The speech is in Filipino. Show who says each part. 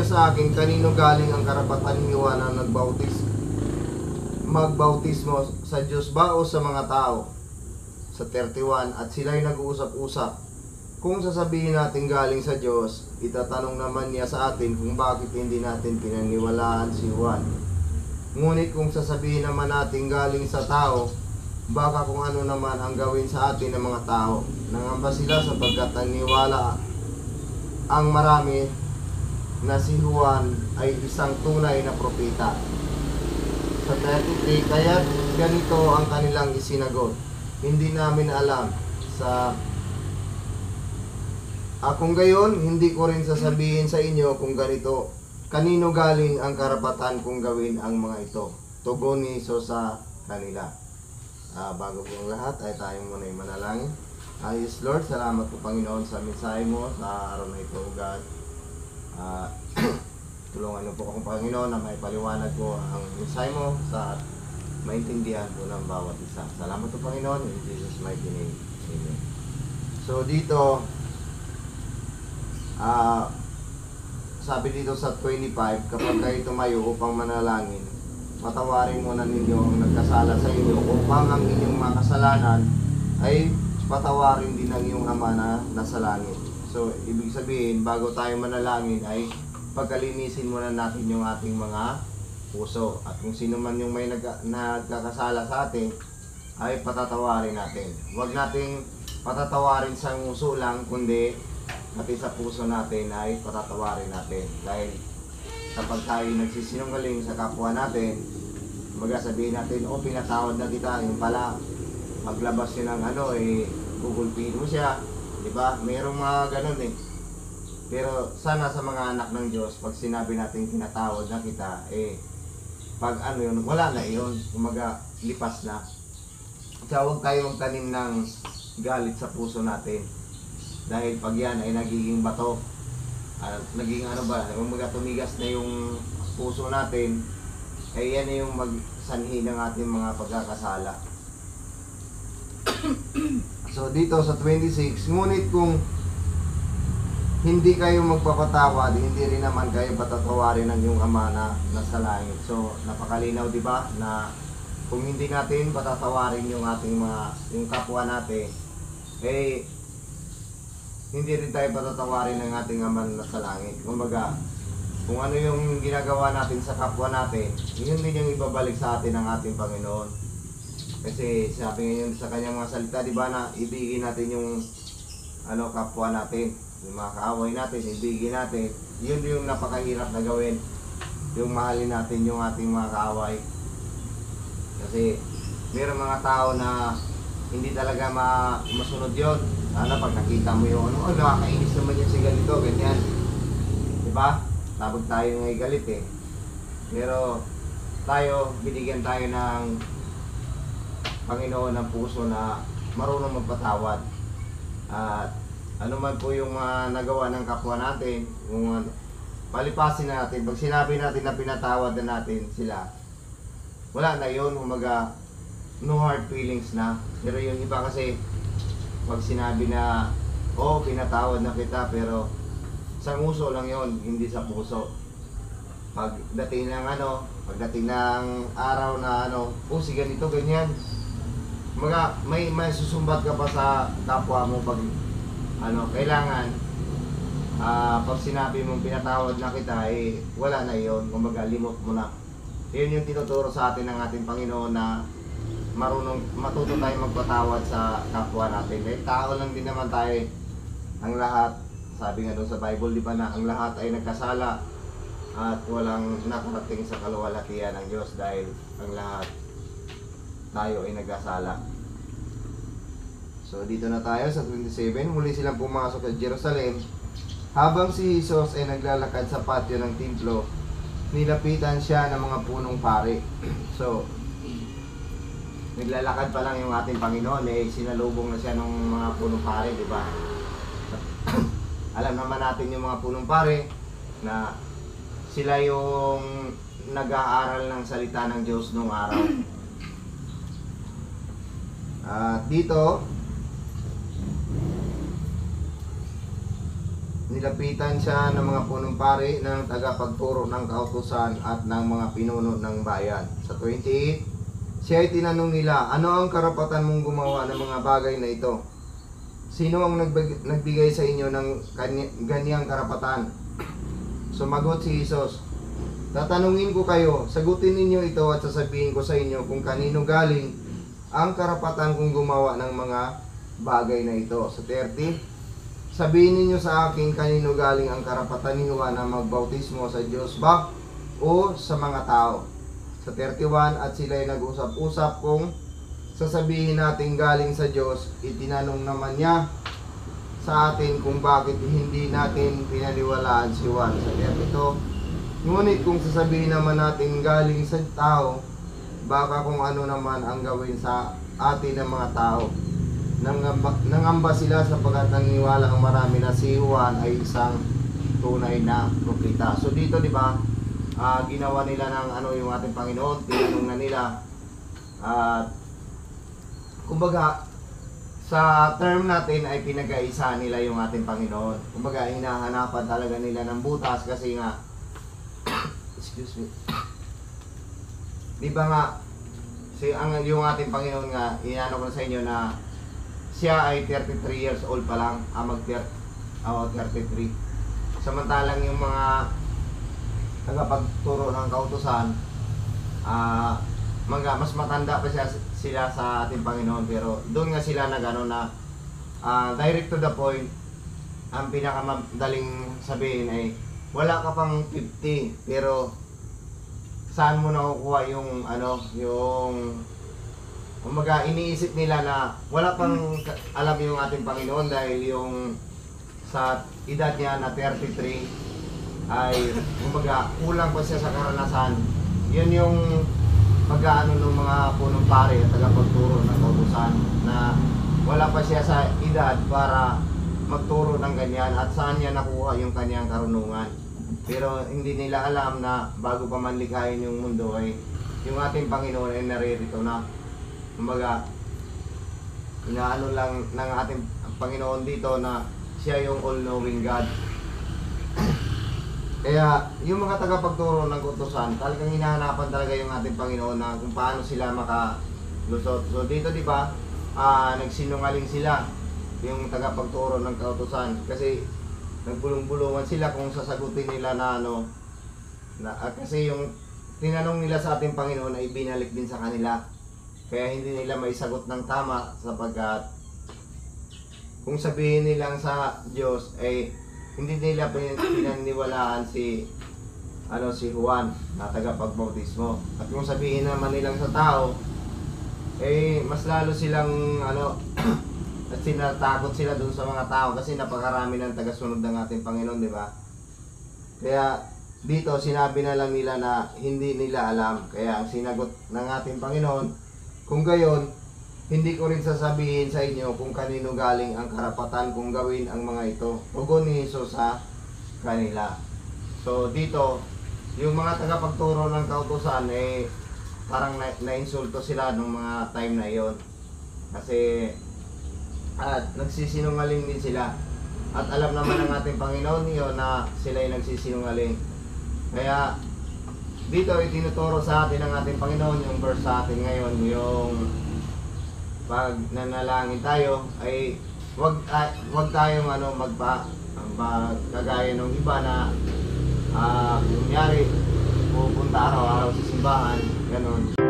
Speaker 1: niya sa akin, kanino galing ang karapatan ni Juan na magbautismo, sa Diyos ba o sa mga tao? Sa 31, at sila'y nag-uusap-usap. Kung sasabihin natin galing sa Diyos, itatanong naman niya sa atin kung bakit hindi natin pinaniwalaan si Juan. Ngunit kung sasabihin naman natin galing sa tao, baka kung ano naman ang gawin sa atin ng mga tao. Nangamba sila sapagkat naniwala ang marami na si Juan ay isang tunay na propeta. Sa 33, kaya ganito ang kanilang isinagot. Hindi namin alam. Kung gayon, hindi ko rin sasabihin sa inyo kung ganito. Kanino galing ang karapatan kung gawin ang mga ito? Tugon ni Hesus sa kanila. Bago po ang lahat, ay tayong muna yung manalangin. Yes Lord, salamat po Panginoon sa mensahe mo sa araw na ito, God. Tulungan niyo po akong Panginoon na may paliwanag po ang mensahe mo sa maintindihan po ng bawat isa. Salamat po Panginoon, in Jesus' mighty name. Amen. So dito, sabi dito sa 25, kapag kayo tumayo upang manalangin, patawarin muna ninyo ang nagkasala sa inyo upang ang inyong mga kasalanan ay patawarin din ng iyong Ama na nasa langit. So, ibig sabihin, bago tayo manalangin ay pagkalinisin muna natin yung ating mga puso. At kung sino man yung may nagkakasala sa atin, ay patatawarin natin. Huwag nating patatawarin sa nguso lang, kundi pati sa puso natin ay patatawarin natin. Dahil kapag tayo nagsisinungaling sa kapwa natin, magsasabihin natin, pinatawad na kita, yung pala, maglabas yun ng gugulpihin mo siya. Diba? Mayroong mga ganun eh. Pero sana sa mga anak ng Diyos, pag sinabi natin pinatawad na kita, pag yun, wala na yun. Kumaga, lipas na. Kaya huwag tayong tanim ng galit sa puso natin. Dahil pag yan ay nagiging bato, naging kumaga tumigas na yung puso natin, yan na yung magsanhi ng ating mga pagkakasala. So dito sa 26, ngunit kung hindi kayo magpapatawad, hindi rin naman kayo patatawarin ng iyong Ama na nasa langit. So napakalinaw, di ba, na kung hindi natin patatawarin yung ating yung kapwa natin, hindi rin tayo patatawarin ng ating Ama na nasa langit. Kumbaga, kung ano yung ginagawa natin sa kapwa natin, yun din yung ibabalik sa atin ng ating Panginoon. Kasi sabi ngayon sa kanyang mga salita, di ba, na ibigin natin yung kapwa natin, yung mga kaaway natin, ibigin natin. Yun yung napakahirap na gawin, yung mahalin natin yung ating mga kaaway. Kasi mayroong mga tao na hindi talaga masunod yun. Sana pag nakita mo yung nakakainis naman yan si ganito, ganyan. Diba? Tapos tayo ngay galit eh. Pero tayo, binigyan tayo ng Panginoon ng puso na marunong magpatawad. At ano man po yung nagawa ng kapwa natin, kung palipasin natin, pag sinabi natin na pinatawad na natin sila, wala na yun, humaga no hard feelings na. Pero yung iba kasi, pag sinabi na, pinatawad na kita, pero sa nguso lang yon, hindi sa puso. Pagdating ng araw na si ganito, ganyan. May susumbat ka pa sa kapwa mo pag kailangan pag sinabi mong pinatawad na kita, wala na yon, kumbaga limot mo na. Yun yung tinuturo sa atin ng ating Panginoon na matuto tayo magpatawad sa kapwa natin. Tao lang din naman tayo, ang lahat. Sabi nga doon sa Bible, di ba, na ang lahat ay nagkasala at walang nakarating sa kaluwalhatian ng Diyos dahil ang lahat tayo ay nagkasala. So dito na tayo sa 27. Muli silang pumasok sa Jerusalem. Habang si Jesus ay naglalakad sa patio ng templo, nilapitan siya ng mga punong pari. So naglalakad pa lang yung ating Panginoon, sinalubong na siya ng mga punong pari, di ba? Alam naman natin yung mga punong pari na sila yung nag-aaral ng salita ng Diyos noong araw. Dito nilapitan siya ng mga punong pari ng tagapagturo ng kautusan at ng mga pinuno ng bayan. Sa 28, siya ay tinanong nila, ano ang karapatan mong gumawa ng mga bagay na ito? Sino ang nagbigay sa inyo ng ganyang karapatan? Sumagot si Jesus, tatanungin ko kayo, sagutin ninyo ito at sasabihin ko sa inyo kung kanino galing ang karapatan kong gumawa ng mga bagay na ito. Sa 30, sabihin ninyo sa akin kanino galing ang karapatan ni Juan na magbautismo, sa Diyos ba o sa mga tao? Sa 31, at sila ay nag-usap-usap kung sasabihin natin galing sa Diyos. Itinanong naman niya sa atin kung bakit hindi natin pinaniwalaan si Juan. Sa 32, ngunit kung sasabihin naman natin galing sa tao, baka kung ano naman ang gawin sa atin ng mga tao. Nangamba sila sapagkat naniniwala ang marami na si Juan ay isang tunay na propeta. So dito, di ba, ginawa nila ng yung ating Panginoon, tinanong na nila. Kumbaga, sa term natin ay pinag-aisa nila yung ating Panginoon. Kumbaga, hinahanapan talaga nila ng butas kasi nga, excuse me, di ba nga, yung ating Panginoon nga, inano ko sa inyo na siya ay 33 years old pa lang, 33. Samantalang yung mga tagapagturo ng kautusan, mas matanda pa sila sa ating Panginoon, pero doon nga sila nagano na direct to the point. Ang pinakamadaling sabihin ay wala ka pang 50, pero saan mo nakukuha yung kumbaga iniisip nila na wala pang alam yung ating Panginoon dahil yung sa edad niya na 33 ay kumbaga kulang pa siya sa karanasan. Yun yung pag-aano ng mga punong pare at tagapagturo ng kautusan na wala pa siya sa edad para magturo ng ganyan at saan niya nakuha yung kanyang karunungan. Pero hindi nila alam na bago pa man likhain yung mundo ay yung ating Panginoon ay naririto na. Kumbaga, inaano lang ng ating Panginoon dito na siya yung all-knowing God. Kaya, yung mga tagapagturo ng kautusan, talagang hinahanapan talaga yung ating Panginoon na kung paano sila makalusot. So, dito, di ba, nagsinungaling sila, yung tagapagturo ng kautusan. Kasi, nagbulong-bulungan sila kung sasagutin nila kasi yung tinanong nila sa ating Panginoon ay binalik din sa kanila. Kaya hindi nila maisagot ng tama sapagkat kung sabihin nilang sa Diyos ay hindi nila pinaniwalaan si Juan na tagapagbautismo. At kung sabihin naman nilang sa tao mas lalo silang at sinatakot sila dun sa mga tao kasi napakarami ng tagasunod ng ating Panginoon, di ba? Kaya dito sinabi na lang nila na hindi nila alam. Kaya ang sinagot ng ating Panginoon, kung gayon, hindi ko rin sasabihin sa inyo kung kanino galing ang karapatan kung gawin ang mga ito. Tugon ni Jesus sa kanila. So dito, yung mga tagapagturo ng kautusan parang na-insulto sila nung mga time na iyon. Kasi nagsisinungaling din sila. At alam naman ng ating Panginoon niyo na sila ay nagsisinungaling. Kaya dito itinuturo sa atin ng ating Panginoon yung verse sa atin ngayon, yung pag nanalangin tayo ay wag tayong kagaya ng iba na kunyari pupunta araw-araw sa simbahan, ganun.